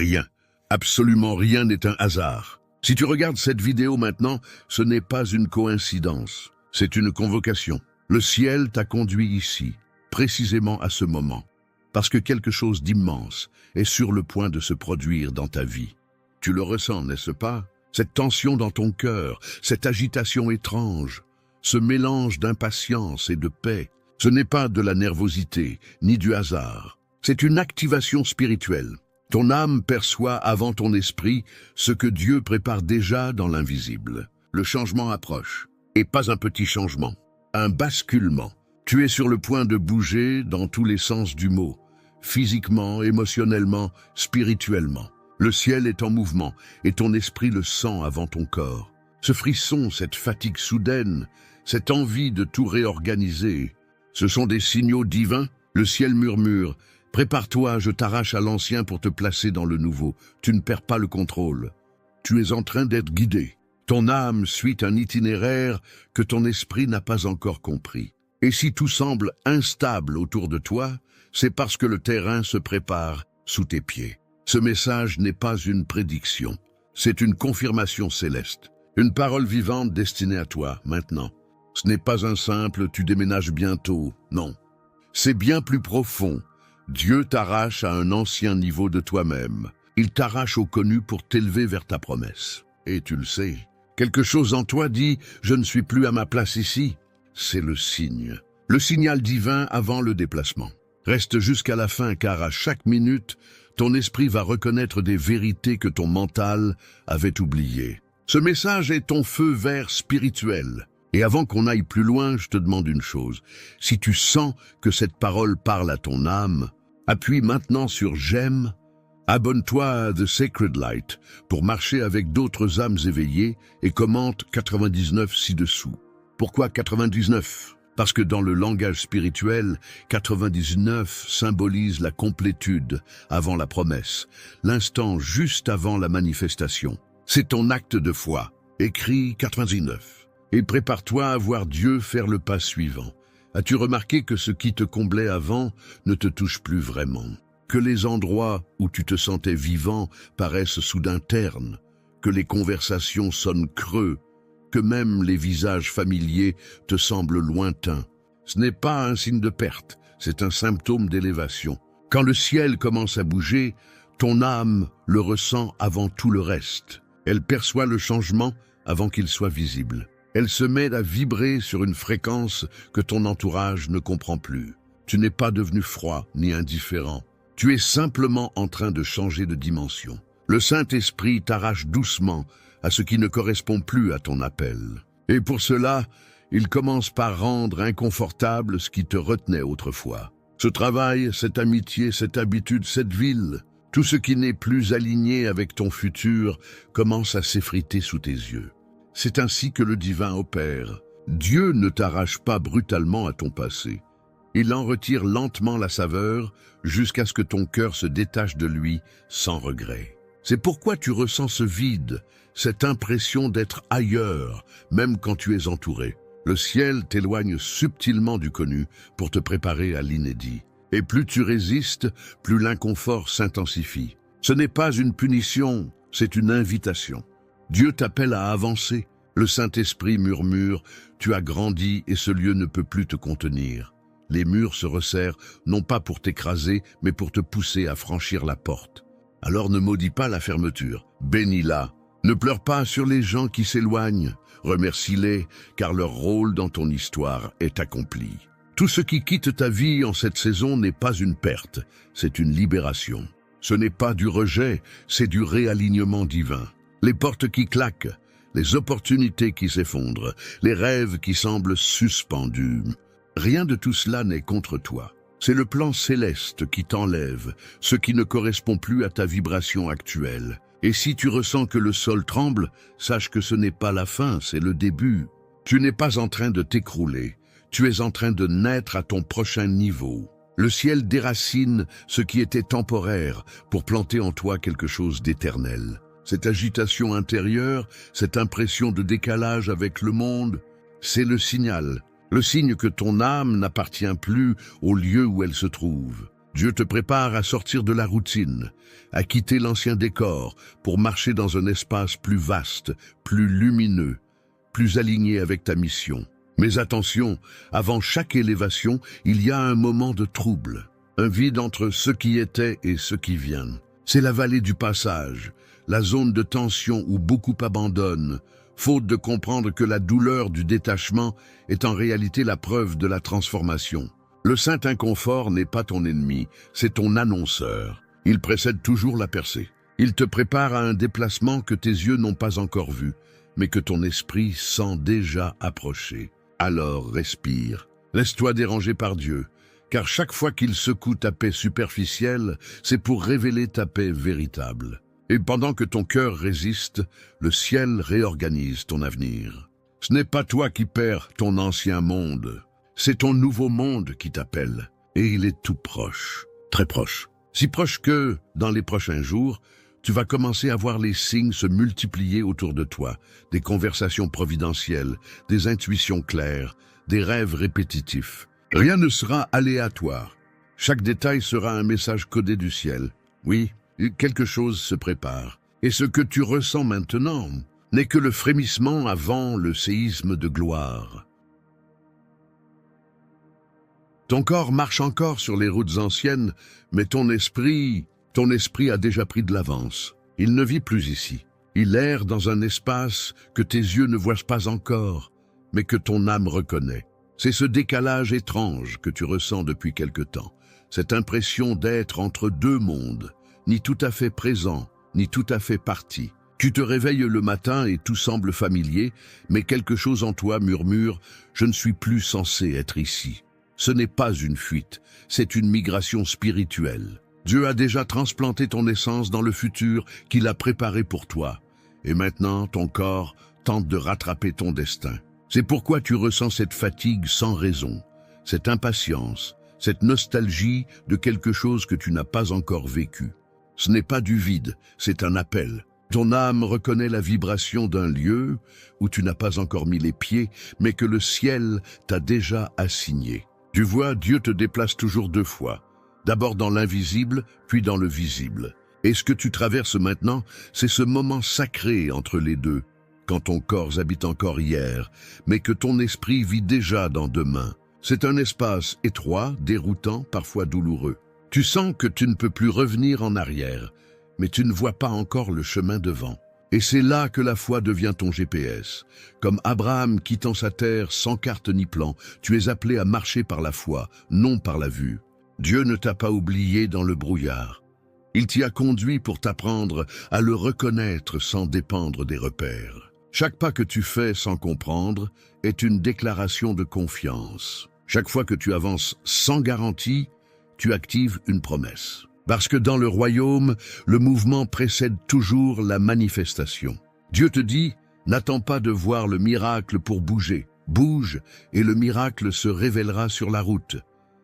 Rien, absolument rien n'est un hasard. Si tu regardes cette vidéo maintenant, ce n'est pas une coïncidence, c'est une convocation. Le ciel t'a conduit ici, précisément à ce moment, parce que quelque chose d'immense est sur le point de se produire dans ta vie. Tu le ressens, n'est-ce pas? Cette tension dans ton cœur, cette agitation étrange, ce mélange d'impatience et de paix, ce n'est pas de la nervosité, ni du hasard. C'est une activation spirituelle. Ton âme perçoit avant ton esprit ce que Dieu prépare déjà dans l'invisible. Le changement approche, et pas un petit changement, un basculement. Tu es sur le point de bouger dans tous les sens du mot, physiquement, émotionnellement, spirituellement. Le ciel est en mouvement, et ton esprit le sent avant ton corps. Ce frisson, cette fatigue soudaine, cette envie de tout réorganiser, ce sont des signaux divins. Le ciel murmure. Prépare-toi, je t'arrache à l'ancien pour te placer dans le nouveau. Tu ne perds pas le contrôle. Tu es en train d'être guidé. Ton âme suit un itinéraire que ton esprit n'a pas encore compris. Et si tout semble instable autour de toi, c'est parce que le terrain se prépare sous tes pieds. Ce message n'est pas une prédiction, c'est une confirmation céleste. Une parole vivante destinée à toi, maintenant. Ce n'est pas un simple « tu déménages bientôt », non. C'est bien plus profond. Dieu t'arrache à un ancien niveau de toi-même. Il t'arrache au connu pour t'élever vers ta promesse. Et tu le sais. Quelque chose en toi dit « je ne suis plus à ma place ici ». C'est le signe. Le signal divin avant le déplacement. Reste jusqu'à la fin car à chaque minute, ton esprit va reconnaître des vérités que ton mental avait oubliées. Ce message est ton feu vert spirituel. Et avant qu'on aille plus loin, je te demande une chose. Si tu sens que cette parole parle à ton âme, appuie maintenant sur « J'aime ». Abonne-toi à The Sacred Light pour marcher avec d'autres âmes éveillées et commente 99 ci-dessous. Pourquoi 99 ? Parce que dans le langage spirituel, 99 symbolise la complétude avant la promesse, l'instant juste avant la manifestation. C'est ton acte de foi. Écris 99. Et prépare-toi à voir Dieu faire le pas suivant. As-tu remarqué que ce qui te comblait avant ne te touche plus vraiment? Que les endroits où tu te sentais vivant paraissent soudain ternes? Que les conversations sonnent creux? Que même les visages familiers te semblent lointains? Ce n'est pas un signe de perte, c'est un symptôme d'élévation. Quand le ciel commence à bouger, ton âme le ressent avant tout le reste. Elle perçoit le changement avant qu'il soit visible. Elle se met à vibrer sur une fréquence que ton entourage ne comprend plus. Tu n'es pas devenu froid ni indifférent. Tu es simplement en train de changer de dimension. Le Saint-Esprit t'arrache doucement à ce qui ne correspond plus à ton appel. Et pour cela, il commence par rendre inconfortable ce qui te retenait autrefois. Ce travail, cette amitié, cette habitude, cette ville, tout ce qui n'est plus aligné avec ton futur commence à s'effriter sous tes yeux. C'est ainsi que le divin opère. Dieu ne t'arrache pas brutalement à ton passé. Il en retire lentement la saveur jusqu'à ce que ton cœur se détache de lui sans regret. C'est pourquoi tu ressens ce vide, cette impression d'être ailleurs, même quand tu es entouré. Le ciel t'éloigne subtilement du connu pour te préparer à l'inédit. Et plus tu résistes, plus l'inconfort s'intensifie. Ce n'est pas une punition, c'est une invitation. Dieu t'appelle à avancer. Le Saint-Esprit murmure, tu as grandi et ce lieu ne peut plus te contenir. Les murs se resserrent, non pas pour t'écraser, mais pour te pousser à franchir la porte. Alors ne maudis pas la fermeture, bénis-la. Ne pleure pas sur les gens qui s'éloignent, remercie-les, car leur rôle dans ton histoire est accompli. Tout ce qui quitte ta vie en cette saison n'est pas une perte, c'est une libération. Ce n'est pas du rejet, c'est du réalignement divin. Les portes qui claquent, les opportunités qui s'effondrent, les rêves qui semblent suspendus. Rien de tout cela n'est contre toi. C'est le plan céleste qui t'enlève, ce qui ne correspond plus à ta vibration actuelle. Et si tu ressens que le sol tremble, sache que ce n'est pas la fin, c'est le début. Tu n'es pas en train de t'écrouler, tu es en train de naître à ton prochain niveau. Le ciel déracine ce qui était temporaire pour planter en toi quelque chose d'éternel. Cette agitation intérieure, cette impression de décalage avec le monde, c'est le signe que ton âme n'appartient plus au lieu où elle se trouve. Dieu te prépare à sortir de la routine, à quitter l'ancien décor pour marcher dans un espace plus vaste, plus lumineux, plus aligné avec ta mission. Mais attention, avant chaque élévation, il y a un moment de trouble, un vide entre ce qui était et ce qui vient. C'est la vallée du passage, la zone de tension où beaucoup abandonnent, faute de comprendre que la douleur du détachement est en réalité la preuve de la transformation. Le saint inconfort n'est pas ton ennemi, c'est ton annonceur. Il précède toujours la percée. Il te prépare à un déplacement que tes yeux n'ont pas encore vu, mais que ton esprit sent déjà approcher. Alors respire. Laisse-toi déranger par Dieu, car chaque fois qu'il secoue ta paix superficielle, c'est pour révéler ta paix véritable. Et pendant que ton cœur résiste, le ciel réorganise ton avenir. Ce n'est pas toi qui perds ton ancien monde, c'est ton nouveau monde qui t'appelle. Et il est tout proche, très proche. Si proche que, dans les prochains jours, tu vas commencer à voir les signes se multiplier autour de toi, des conversations providentielles, des intuitions claires, des rêves répétitifs. Rien ne sera aléatoire. Chaque détail sera un message codé du ciel. Oui, quelque chose se prépare. Et ce que tu ressens maintenant n'est que le frémissement avant le séisme de gloire. Ton corps marche encore sur les routes anciennes, mais ton esprit a déjà pris de l'avance. Il ne vit plus ici. Il erre dans un espace que tes yeux ne voient pas encore, mais que ton âme reconnaît. C'est ce décalage étrange que tu ressens depuis quelque temps, cette impression d'être entre deux mondes, ni tout à fait présent, ni tout à fait parti. Tu te réveilles le matin et tout semble familier, mais quelque chose en toi murmure « Je ne suis plus censé être ici ». Ce n'est pas une fuite, c'est une migration spirituelle. Dieu a déjà transplanté ton essence dans le futur qu'il a préparé pour toi. Et maintenant, ton corps tente de rattraper ton destin. C'est pourquoi tu ressens cette fatigue sans raison, cette impatience, cette nostalgie de quelque chose que tu n'as pas encore vécu. Ce n'est pas du vide, c'est un appel. Ton âme reconnaît la vibration d'un lieu où tu n'as pas encore mis les pieds, mais que le ciel t'a déjà assigné. Tu vois, Dieu te déplace toujours deux fois. D'abord dans l'invisible, puis dans le visible. Et ce que tu traverses maintenant, c'est ce moment sacré entre les deux, quand ton corps habite encore hier, mais que ton esprit vit déjà dans demain. C'est un espace étroit, déroutant, parfois douloureux. Tu sens que tu ne peux plus revenir en arrière, mais tu ne vois pas encore le chemin devant. Et c'est là que la foi devient ton GPS. Comme Abraham quittant sa terre sans carte ni plan, tu es appelé à marcher par la foi, non par la vue. Dieu ne t'a pas oublié dans le brouillard. Il t'y a conduit pour t'apprendre à le reconnaître sans dépendre des repères. Chaque pas que tu fais sans comprendre est une déclaration de confiance. Chaque fois que tu avances sans garantie, tu actives une promesse. Parce que dans le royaume, le mouvement précède toujours la manifestation. Dieu te dit, n'attends pas de voir le miracle pour bouger. Bouge et le miracle se révélera sur la route.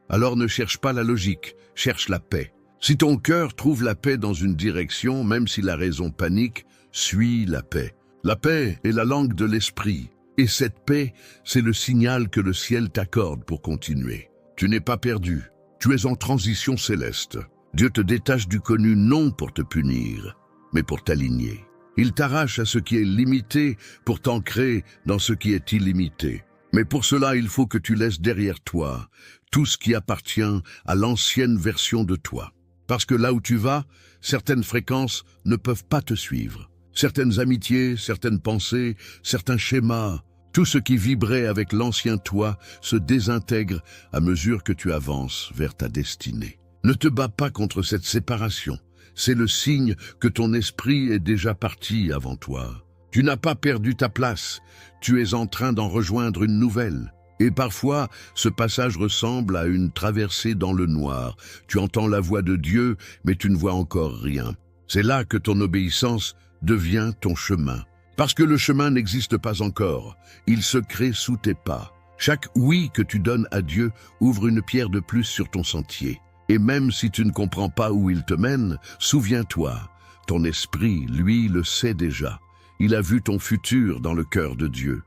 Alors ne cherche pas la logique, cherche la paix. Si ton cœur trouve la paix dans une direction, même si la raison panique, suis la paix. La paix est la langue de l'esprit. Et cette paix, c'est le signal que le ciel t'accorde pour continuer. Tu n'es pas perdu, tu es en transition céleste. Dieu te détache du connu non pour te punir, mais pour t'aligner. Il t'arrache à ce qui est limité pour t'ancrer dans ce qui est illimité. Mais pour cela, il faut que tu laisses derrière toi tout ce qui appartient à l'ancienne version de toi. Parce que là où tu vas, certaines fréquences ne peuvent pas te suivre. Certaines amitiés, certaines pensées, certains schémas, tout ce qui vibrait avec l'ancien toi se désintègre à mesure que tu avances vers ta destinée. Ne te bats pas contre cette séparation. C'est le signe que ton esprit est déjà parti avant toi. Tu n'as pas perdu ta place. Tu es en train d'en rejoindre une nouvelle. Et parfois, ce passage ressemble à une traversée dans le noir. Tu entends la voix de Dieu, mais tu ne vois encore rien. C'est là que ton obéissance devient ton chemin. Parce que le chemin n'existe pas encore. Il se crée sous tes pas. Chaque oui que tu donnes à Dieu ouvre une pierre de plus sur ton sentier. Et même si tu ne comprends pas où il te mène, souviens-toi, ton esprit, lui, le sait déjà. Il a vu ton futur dans le cœur de Dieu.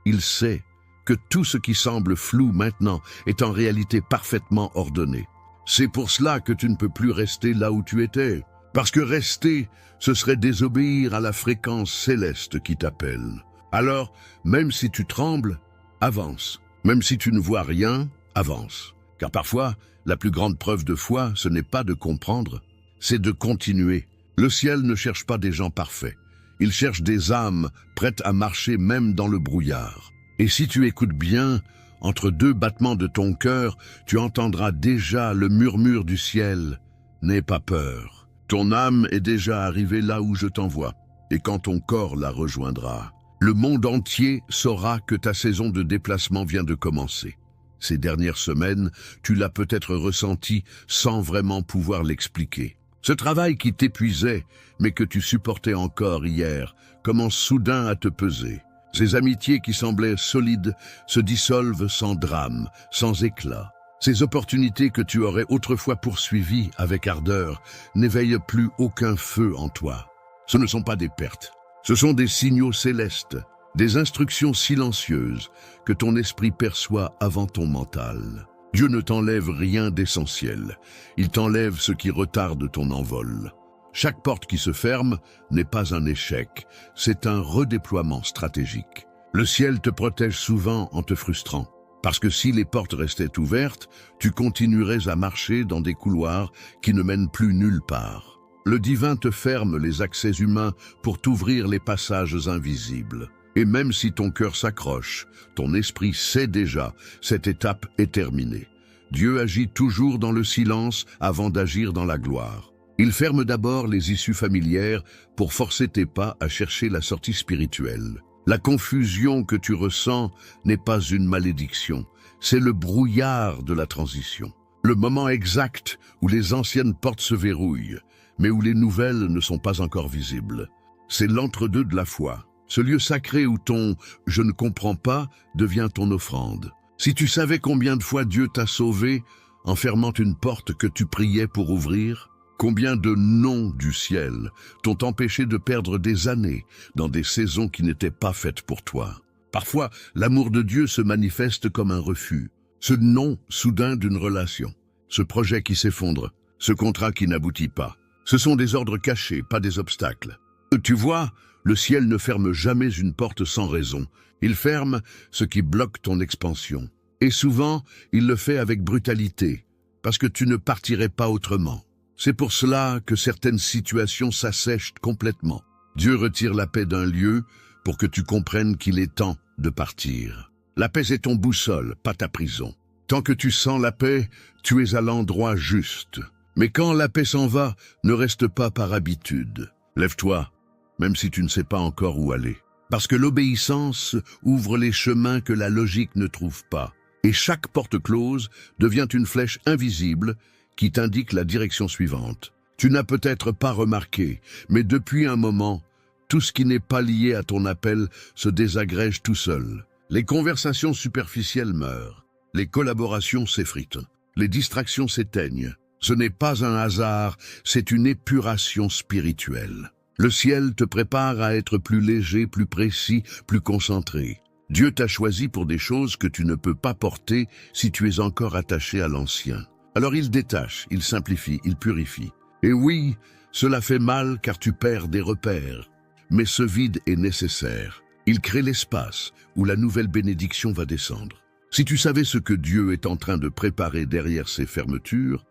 Il sait que tout ce qui semble flou maintenant est en réalité parfaitement ordonné. C'est pour cela que tu ne peux plus rester là où tu étais. Parce que rester, ce serait désobéir à la fréquence céleste qui t'appelle. Alors, même si tu trembles, avance. Même si tu ne vois rien, avance. Car parfois, la plus grande preuve de foi, ce n'est pas de comprendre, c'est de continuer. Le ciel ne cherche pas des gens parfaits. Il cherche des âmes prêtes à marcher même dans le brouillard. Et si tu écoutes bien, entre deux battements de ton cœur, tu entendras déjà le murmure du ciel. N'aie pas peur. Ton âme est déjà arrivée là où je t'envoie. Et quand ton corps la rejoindra, le monde entier saura que ta saison de déplacement vient de commencer. Ces dernières semaines, tu l'as peut-être ressenti sans vraiment pouvoir l'expliquer. Ce travail qui t'épuisait, mais que tu supportais encore hier, commence soudain à te peser. Ces amitiés qui semblaient solides se dissolvent sans drame, sans éclat. Ces opportunités que tu aurais autrefois poursuivies avec ardeur n'éveillent plus aucun feu en toi. Ce ne sont pas des pertes, ce sont des signaux célestes, des instructions silencieuses que ton esprit perçoit avant ton mental. Dieu ne t'enlève rien d'essentiel, il t'enlève ce qui retarde ton envol. Chaque porte qui se ferme n'est pas un échec, c'est un redéploiement stratégique. Le ciel te protège souvent en te frustrant, parce que si les portes restaient ouvertes, tu continuerais à marcher dans des couloirs qui ne mènent plus nulle part. Le divin te ferme les accès humains pour t'ouvrir les passages invisibles. Et même si ton cœur s'accroche, ton esprit sait déjà, cette étape est terminée. Dieu agit toujours dans le silence avant d'agir dans la gloire. Il ferme d'abord les issues familières pour forcer tes pas à chercher la sortie spirituelle. La confusion que tu ressens n'est pas une malédiction, c'est le brouillard de la transition. Le moment exact où les anciennes portes se verrouillent, mais où les nouvelles ne sont pas encore visibles. C'est l'entre-deux de la foi. Ce lieu sacré où ton « je ne comprends pas » devient ton offrande. Si tu savais combien de fois Dieu t'a sauvé en fermant une porte que tu priais pour ouvrir, combien de noms du ciel t'ont empêché de perdre des années dans des saisons qui n'étaient pas faites pour toi. Parfois, l'amour de Dieu se manifeste comme un refus, ce non soudain d'une relation, ce projet qui s'effondre, ce contrat qui n'aboutit pas. Ce sont des ordres cachés, pas des obstacles. Tu vois, le ciel ne ferme jamais une porte sans raison. Il ferme ce qui bloque ton expansion. Et souvent, il le fait avec brutalité, parce que tu ne partirais pas autrement. C'est pour cela que certaines situations s'assèchent complètement. Dieu retire la paix d'un lieu pour que tu comprennes qu'il est temps de partir. La paix est ton boussole, pas ta prison. Tant que tu sens la paix, tu es à l'endroit juste. Mais quand la paix s'en va, ne reste pas par habitude. Lève-toi, même si tu ne sais pas encore où aller. Parce que l'obéissance ouvre les chemins que la logique ne trouve pas. Et chaque porte close devient une flèche invisible qui t'indique la direction suivante. Tu n'as peut-être pas remarqué, mais depuis un moment, tout ce qui n'est pas lié à ton appel se désagrège tout seul. Les conversations superficielles meurent, les collaborations s'effritent, les distractions s'éteignent. Ce n'est pas un hasard, c'est une épuration spirituelle. Le ciel te prépare à être plus léger, plus précis, plus concentré. Dieu t'a choisi pour des choses que tu ne peux pas porter si tu es encore attaché à l'ancien. Alors il détache, il simplifie, il purifie. Et oui, cela fait mal car tu perds des repères. Mais ce vide est nécessaire. Il crée l'espace où la nouvelle bénédiction va descendre. Si tu savais ce que Dieu est en train de préparer derrière ces fermetures,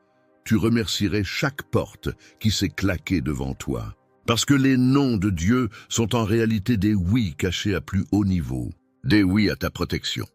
tu remercierais chaque porte qui s'est claquée devant toi. Parce que les noms de Dieu sont en réalité des oui cachés à plus haut niveau. Des oui à ta protection.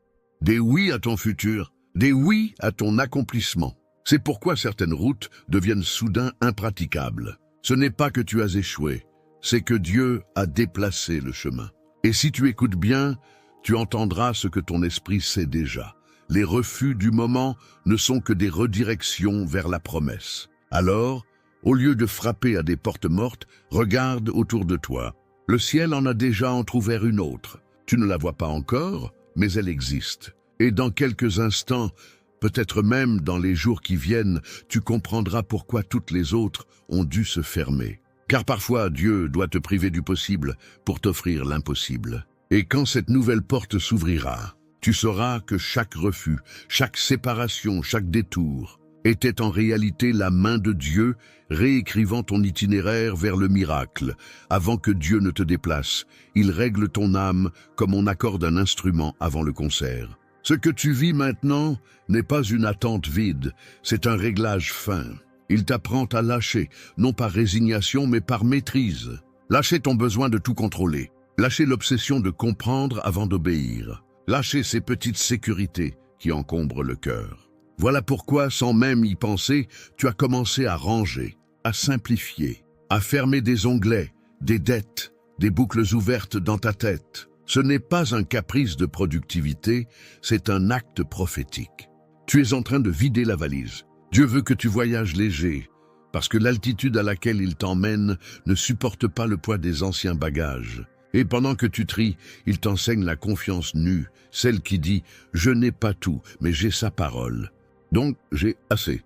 Des oui à ton futur. Des oui à ton accomplissement. C'est pourquoi certaines routes deviennent soudain impraticables. Ce n'est pas que tu as échoué, c'est que Dieu a déplacé le chemin. Et si tu écoutes bien, tu entendras ce que ton esprit sait déjà. Les refus du moment ne sont que des redirections vers la promesse. Alors, au lieu de frapper à des portes mortes, regarde autour de toi. Le ciel en a déjà entrouvert une autre. Tu ne la vois pas encore, mais elle existe. Et dans quelques instants, peut-être même dans les jours qui viennent, tu comprendras pourquoi toutes les autres ont dû se fermer. Car parfois, Dieu doit te priver du possible pour t'offrir l'impossible. Et quand cette nouvelle porte s'ouvrira, tu sauras que chaque refus, chaque séparation, chaque détour était en réalité la main de Dieu réécrivant ton itinéraire vers le miracle. Avant que Dieu ne te déplace, il règle ton âme comme on accorde un instrument avant le concert. Ce que tu vis maintenant n'est pas une attente vide, c'est un réglage fin. Il t'apprend à lâcher, non par résignation mais par maîtrise. Lâcher ton besoin de tout contrôler. Lâcher l'obsession de comprendre avant d'obéir. Lâcher ces petites sécurités qui encombrent le cœur. Voilà pourquoi, sans même y penser, tu as commencé à ranger, à simplifier, à fermer des onglets, des dettes, des boucles ouvertes dans ta tête. Ce n'est pas un caprice de productivité, c'est un acte prophétique. Tu es en train de vider la valise. Dieu veut que tu voyages léger, parce que l'altitude à laquelle il t'emmène ne supporte pas le poids des anciens bagages. Et pendant que tu tries, il t'enseigne la confiance nue, celle qui dit « Je n'ai pas tout, mais j'ai sa parole. Donc j'ai assez ».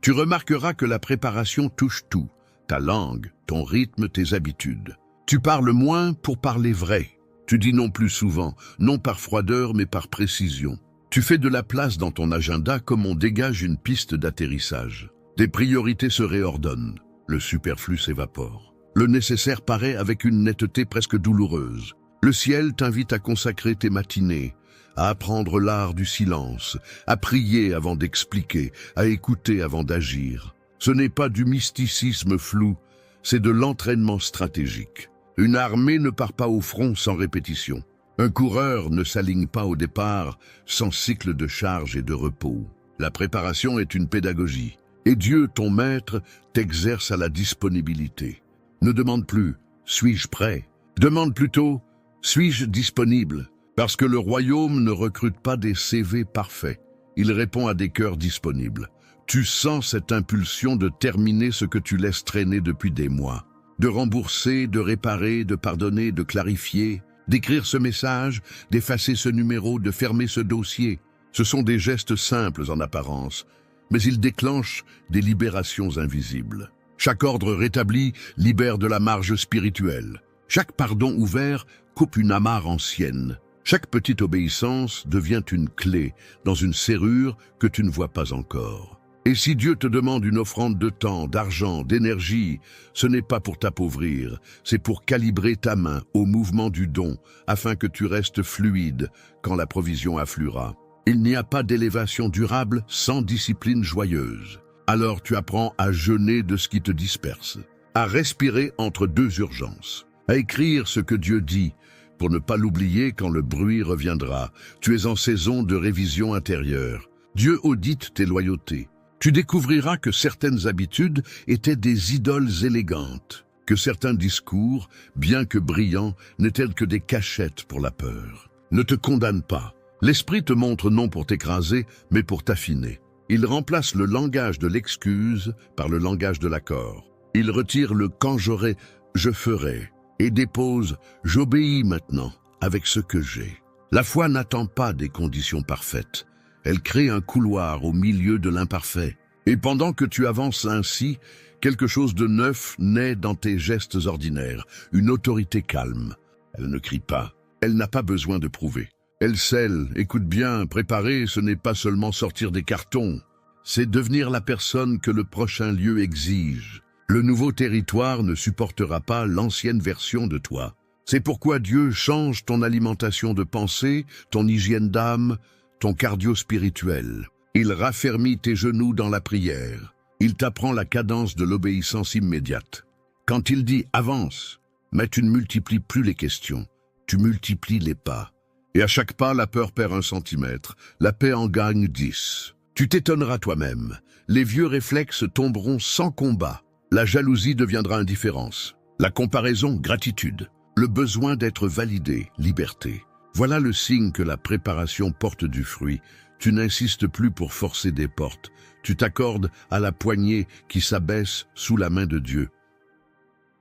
Tu remarqueras que la préparation touche tout, ta langue, ton rythme, tes habitudes. Tu parles moins pour parler vrai. Tu dis non plus souvent, non par froideur mais par précision. Tu fais de la place dans ton agenda comme on dégage une piste d'atterrissage. Des priorités se réordonnent. Le superflu s'évapore. Le nécessaire paraît avec une netteté presque douloureuse. Le ciel t'invite à consacrer tes matinées, à apprendre l'art du silence, à prier avant d'expliquer, à écouter avant d'agir. Ce n'est pas du mysticisme flou, c'est de l'entraînement stratégique. Une armée ne part pas au front sans répétition. Un coureur ne s'aligne pas au départ sans cycle de charge et de repos. La préparation est une pédagogie. Et Dieu, ton maître, t'exerce à la disponibilité. Ne demande plus « suis-je prêt ?» Demande plutôt « suis-je disponible ?» Parce que le royaume ne recrute pas des CV parfaits. Il répond à des cœurs disponibles. Tu sens cette impulsion de terminer ce que tu laisses traîner depuis des mois. De rembourser, de réparer, de pardonner, de clarifier, d'écrire ce message, d'effacer ce numéro, de fermer ce dossier. Ce sont des gestes simples en apparence, mais ils déclenchent des libérations invisibles. Chaque ordre rétabli libère de la marge spirituelle. Chaque pardon ouvert coupe une amarre ancienne. Chaque petite obéissance devient une clé dans une serrure que tu ne vois pas encore. Et si Dieu te demande une offrande de temps, d'argent, d'énergie, ce n'est pas pour t'appauvrir, c'est pour calibrer ta main au mouvement du don, afin que tu restes fluide quand la provision affluera. Il n'y a pas d'élévation durable sans discipline joyeuse. Alors tu apprends à jeûner de ce qui te disperse, à respirer entre deux urgences, à écrire ce que Dieu dit, pour ne pas l'oublier quand le bruit reviendra. Tu es en saison de révision intérieure. Dieu audite tes loyautés. Tu découvriras que certaines habitudes étaient des idoles élégantes, que certains discours, bien que brillants, n'étaient que des cachettes pour la peur. Ne te condamne pas. L'esprit te montre non pour t'écraser, mais pour t'affiner. Il remplace le langage de l'excuse par le langage de l'accord. Il retire le « quand j'aurai, je ferai » et dépose « j'obéis maintenant avec ce que j'ai ». La foi n'attend pas des conditions parfaites. Elle crée un couloir au milieu de l'imparfait. Et pendant que tu avances ainsi, quelque chose de neuf naît dans tes gestes ordinaires, une autorité calme. Elle ne crie pas, elle n'a pas besoin de prouver. Elle scelle, écoute bien, préparer, ce n'est pas seulement sortir des cartons, c'est devenir la personne que le prochain lieu exige. Le nouveau territoire ne supportera pas l'ancienne version de toi. C'est pourquoi Dieu change ton alimentation de pensée, ton hygiène d'âme, ton cardio spirituel. Il raffermit tes genoux dans la prière. Il t'apprend la cadence de l'obéissance immédiate. Quand il dit « avance », mais tu ne multiplies plus les questions, tu multiplies les pas. Et à chaque pas, la peur perd 1 centimètre, la paix en gagne 10. Tu t'étonneras toi-même. Les vieux réflexes tomberont sans combat. La jalousie deviendra indifférence. La comparaison, gratitude. Le besoin d'être validé, liberté. Voilà le signe que la préparation porte du fruit. Tu n'insistes plus pour forcer des portes. Tu t'accordes à la poignée qui s'abaisse sous la main de Dieu.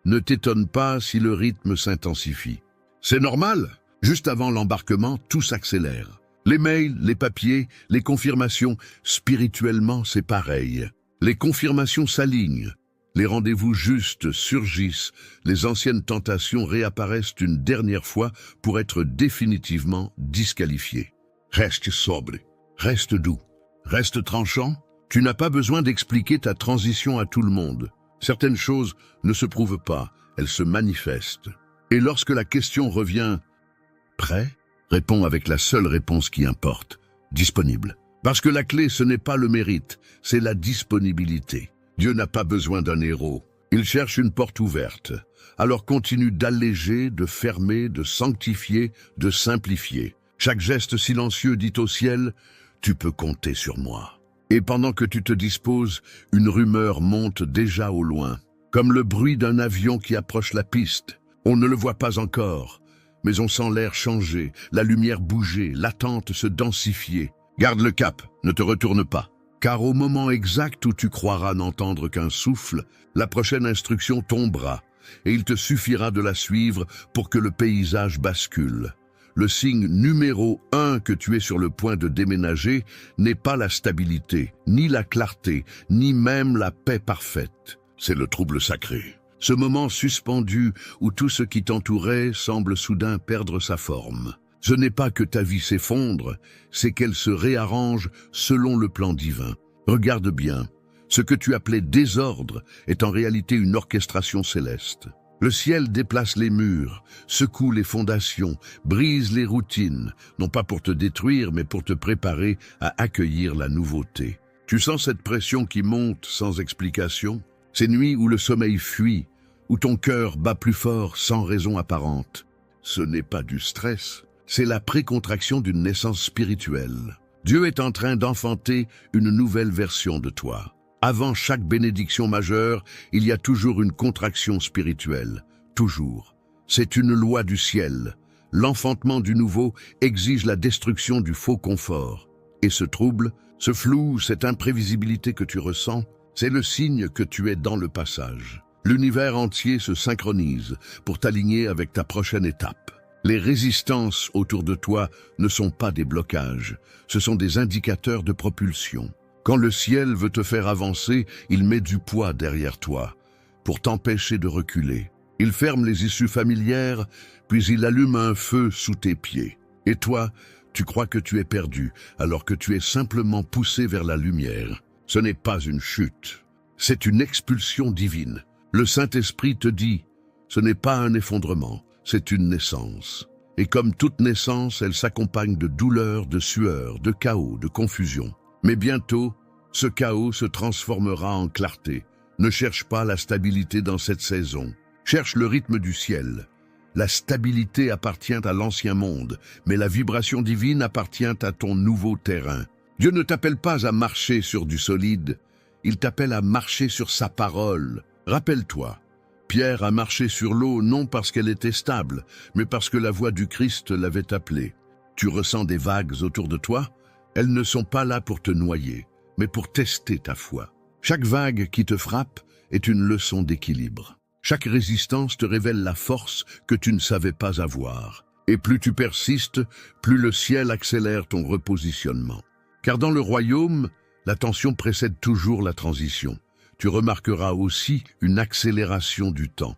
Ne t'étonne pas si le rythme s'intensifie. C'est normal. Juste avant l'embarquement, tout s'accélère. Les mails, les papiers, les confirmations, spirituellement, c'est pareil. Les confirmations s'alignent. Les rendez-vous justes surgissent. Les anciennes tentations réapparaissent une dernière fois pour être définitivement disqualifiées. Reste sobre, reste doux, reste tranchant. Tu n'as pas besoin d'expliquer ta transition à tout le monde. Certaines choses ne se prouvent pas, elles se manifestent. Et lorsque la question revient « Prêt ?» réponds avec la seule réponse qui importe « Disponible ». Parce que la clé, ce n'est pas le mérite, c'est la disponibilité. Dieu n'a pas besoin d'un héros. Il cherche une porte ouverte. Alors continue d'alléger, de fermer, de sanctifier, de simplifier. Chaque geste silencieux dit au ciel « Tu peux compter sur moi ». Et pendant que tu te disposes, une rumeur monte déjà au loin, comme le bruit d'un avion qui approche la piste. On ne le voit pas encore, mais on sent l'air changer, la lumière bouger, l'attente se densifier. Garde le cap, ne te retourne pas. Car au moment exact où tu croiras n'entendre qu'un souffle, la prochaine instruction tombera, et il te suffira de la suivre pour que le paysage bascule. Le signe numéro 1 que tu es sur le point de déménager n'est pas la stabilité, ni la clarté, ni même la paix parfaite. C'est le trouble sacré. Ce moment suspendu où tout ce qui t'entourait semble soudain perdre sa forme. Ce n'est pas que ta vie s'effondre, c'est qu'elle se réarrange selon le plan divin. Regarde bien, ce que tu appelais désordre est en réalité une orchestration céleste. Le ciel déplace les murs, secoue les fondations, brise les routines, non pas pour te détruire, mais pour te préparer à accueillir la nouveauté. Tu sens cette pression qui monte sans explication? Ces nuits où le sommeil fuit, où ton cœur bat plus fort sans raison apparente. Ce n'est pas du stress. C'est la précontraction d'une naissance spirituelle. Dieu est en train d'enfanter une nouvelle version de toi. Avant chaque bénédiction majeure, il y a toujours une contraction spirituelle. Toujours. C'est une loi du ciel. L'enfantement du nouveau exige la destruction du faux confort. Et ce trouble, ce flou, cette imprévisibilité que tu ressens, c'est le signe que tu es dans le passage. L'univers entier se synchronise pour t'aligner avec ta prochaine étape. Les résistances autour de toi ne sont pas des blocages, ce sont des indicateurs de propulsion. Quand le ciel veut te faire avancer, il met du poids derrière toi, pour t'empêcher de reculer. Il ferme les issues familières, puis il allume un feu sous tes pieds. Et toi, tu crois que tu es perdu, alors que tu es simplement poussé vers la lumière. Ce n'est pas une chute, c'est une expulsion divine. Le Saint-Esprit te dit, ce n'est pas un effondrement. C'est une naissance. Et comme toute naissance, elle s'accompagne de douleur, de sueur, de chaos, de confusion. Mais bientôt, ce chaos se transformera en clarté. Ne cherche pas la stabilité dans cette saison. Cherche le rythme du ciel. La stabilité appartient à l'ancien monde, mais la vibration divine appartient à ton nouveau terrain. Dieu ne t'appelle pas à marcher sur du solide, il t'appelle à marcher sur sa parole. Rappelle-toi. Pierre a marché sur l'eau non parce qu'elle était stable, mais parce que la voix du Christ l'avait appelé. Tu ressens des vagues autour de toi? Elles ne sont pas là pour te noyer, mais pour tester ta foi. Chaque vague qui te frappe est une leçon d'équilibre. Chaque résistance te révèle la force que tu ne savais pas avoir. Et plus tu persistes, plus le ciel accélère ton repositionnement. Car dans le royaume, la tension précède toujours la transition. Tu remarqueras aussi une accélération du temps.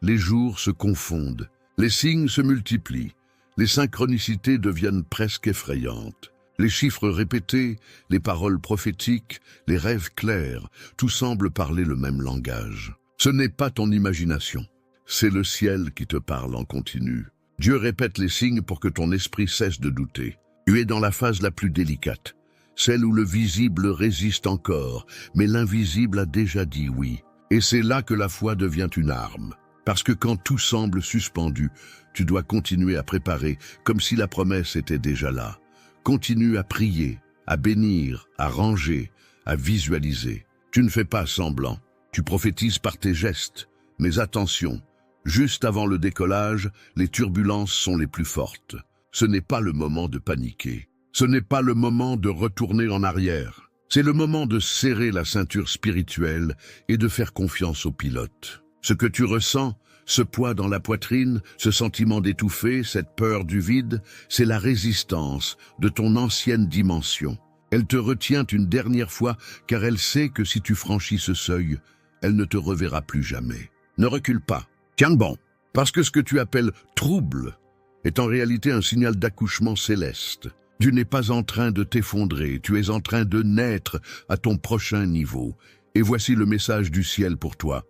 Les jours se confondent, les signes se multiplient, les synchronicités deviennent presque effrayantes. Les chiffres répétés, les paroles prophétiques, les rêves clairs, tout semble parler le même langage. Ce n'est pas ton imagination, c'est le ciel qui te parle en continu. Dieu répète les signes pour que ton esprit cesse de douter. Tu es dans la phase la plus délicate. Celle où le visible résiste encore, mais l'invisible a déjà dit oui. Et c'est là que la foi devient une arme. Parce que quand tout semble suspendu, tu dois continuer à préparer, comme si la promesse était déjà là. Continue à prier, à bénir, à ranger, à visualiser. Tu ne fais pas semblant, tu prophétises par tes gestes. Mais attention, juste avant le décollage, les turbulences sont les plus fortes. Ce n'est pas le moment de paniquer. Ce n'est pas le moment de retourner en arrière. C'est le moment de serrer la ceinture spirituelle et de faire confiance au pilote. Ce que tu ressens, ce poids dans la poitrine, ce sentiment d'étouffer, cette peur du vide, c'est la résistance de ton ancienne dimension. Elle te retient une dernière fois car elle sait que si tu franchis ce seuil, elle ne te reverra plus jamais. Ne recule pas, tiens bon, parce que ce que tu appelles trouble est en réalité un signal d'accouchement céleste. Tu n'es pas en train de t'effondrer, tu es en train de naître à ton prochain niveau. Et voici le message du ciel pour toi.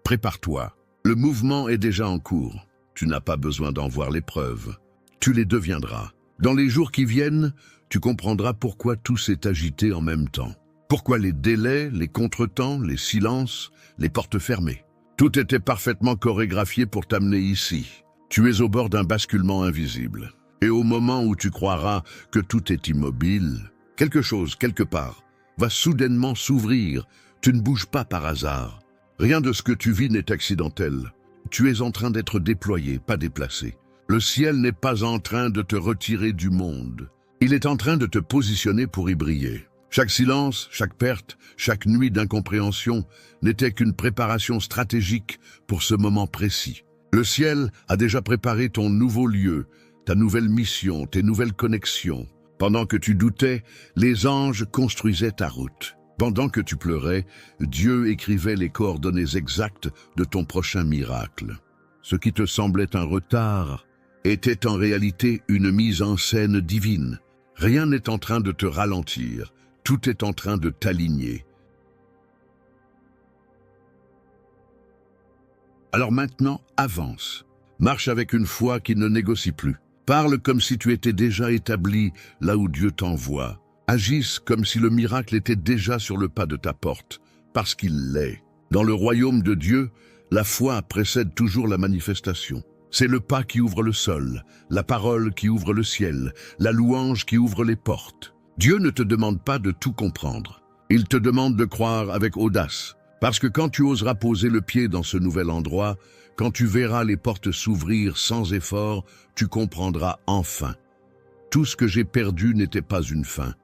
Prépare-toi. Le mouvement est déjà en cours. Tu n'as pas besoin d'en voir les preuves. Tu les deviendras. Dans les jours qui viennent, tu comprendras pourquoi tout s'est agité en même temps. Pourquoi les délais, les contretemps, les silences, les portes fermées. Tout était parfaitement chorégraphié pour t'amener ici. Tu es au bord d'un basculement invisible. Et au moment où tu croiras que tout est immobile, quelque chose, quelque part, va soudainement s'ouvrir. Tu ne bouges pas par hasard. Rien de ce que tu vis n'est accidentel. Tu es en train d'être déployé, pas déplacé. Le ciel n'est pas en train de te retirer du monde. Il est en train de te positionner pour y briller. Chaque silence, chaque perte, chaque nuit d'incompréhension n'était qu'une préparation stratégique pour ce moment précis. Le ciel a déjà préparé ton nouveau lieu, ta nouvelle mission, tes nouvelles connexions. Pendant que tu doutais, les anges construisaient ta route. Pendant que tu pleurais, Dieu écrivait les coordonnées exactes de ton prochain miracle. Ce qui te semblait un retard était en réalité une mise en scène divine. Rien n'est en train de te ralentir, tout est en train de t'aligner. Alors maintenant, avance. Marche avec une foi qui ne négocie plus. Parle comme si tu étais déjà établi là où Dieu t'envoie. Agisse comme si le miracle était déjà sur le pas de ta porte, parce qu'il l'est. Dans le royaume de Dieu, la foi précède toujours la manifestation. C'est le pas qui ouvre le sol, la parole qui ouvre le ciel, la louange qui ouvre les portes. Dieu ne te demande pas de tout comprendre. Il te demande de croire avec audace. Parce que quand tu oseras poser le pied dans ce nouvel endroit, quand tu verras les portes s'ouvrir sans effort, tu comprendras enfin. Tout ce que j'ai perdu n'était pas une fin,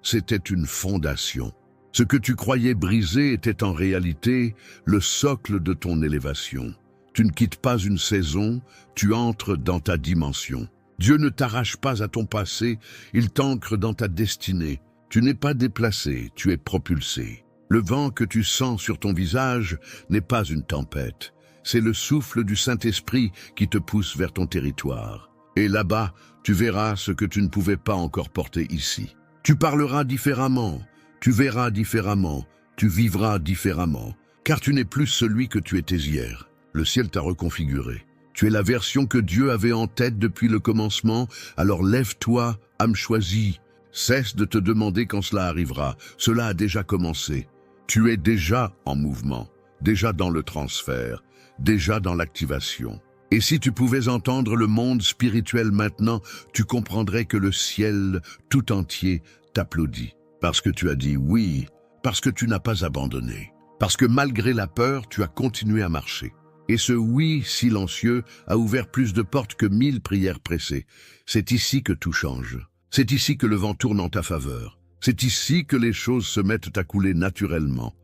c'était une fondation. Ce que tu croyais brisé était en réalité le socle de ton élévation. Tu ne quittes pas une saison, tu entres dans ta dimension. Dieu ne t'arrache pas à ton passé, il t'ancre dans ta destinée. Tu n'es pas déplacé, tu es propulsé. Le vent que tu sens sur ton visage n'est pas une tempête. C'est le souffle du Saint-Esprit qui te pousse vers ton territoire. Et là-bas, tu verras ce que tu ne pouvais pas encore porter ici. Tu parleras différemment, tu verras différemment, tu vivras différemment, car tu n'es plus celui que tu étais hier. Le ciel t'a reconfiguré. Tu es la version que Dieu avait en tête depuis le commencement, alors lève-toi, âme choisie. Cesse de te demander quand cela arrivera, cela a déjà commencé. Tu es déjà en mouvement, déjà dans le transfert, déjà dans l'activation. Et si tu pouvais entendre le monde spirituel maintenant, tu comprendrais que le ciel tout entier t'applaudit. Parce que tu as dit oui, parce que tu n'as pas abandonné. Parce que malgré la peur, tu as continué à marcher. Et ce oui silencieux a ouvert plus de portes que 1000 prières pressées. C'est ici que tout change. C'est ici que le vent tourne en ta faveur. C'est ici que les choses se mettent à couler naturellement,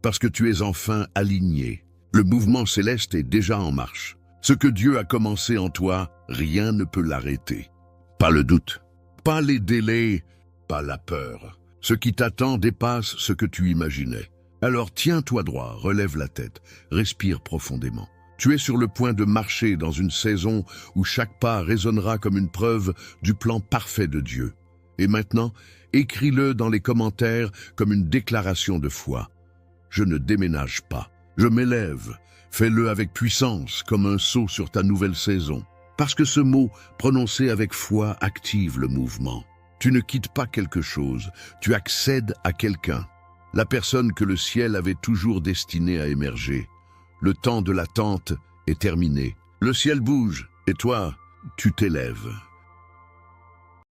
parce que tu es enfin aligné. Le mouvement céleste est déjà en marche. Ce que Dieu a commencé en toi, rien ne peut l'arrêter. Pas le doute, pas les délais, pas la peur. Ce qui t'attend dépasse ce que tu imaginais. Alors tiens-toi droit, relève la tête, respire profondément. Tu es sur le point de marcher dans une saison où chaque pas résonnera comme une preuve du plan parfait de Dieu. Et maintenant, écris-le dans les commentaires comme une déclaration de foi. Je ne déménage pas, je m'élève. Fais-le avec puissance, comme un saut sur ta nouvelle saison. Parce que ce mot, prononcé avec foi, active le mouvement. Tu ne quittes pas quelque chose, tu accèdes à quelqu'un. La personne que le ciel avait toujours destinée à émerger. Le temps de l'attente est terminé. Le ciel bouge, et toi, tu t'élèves.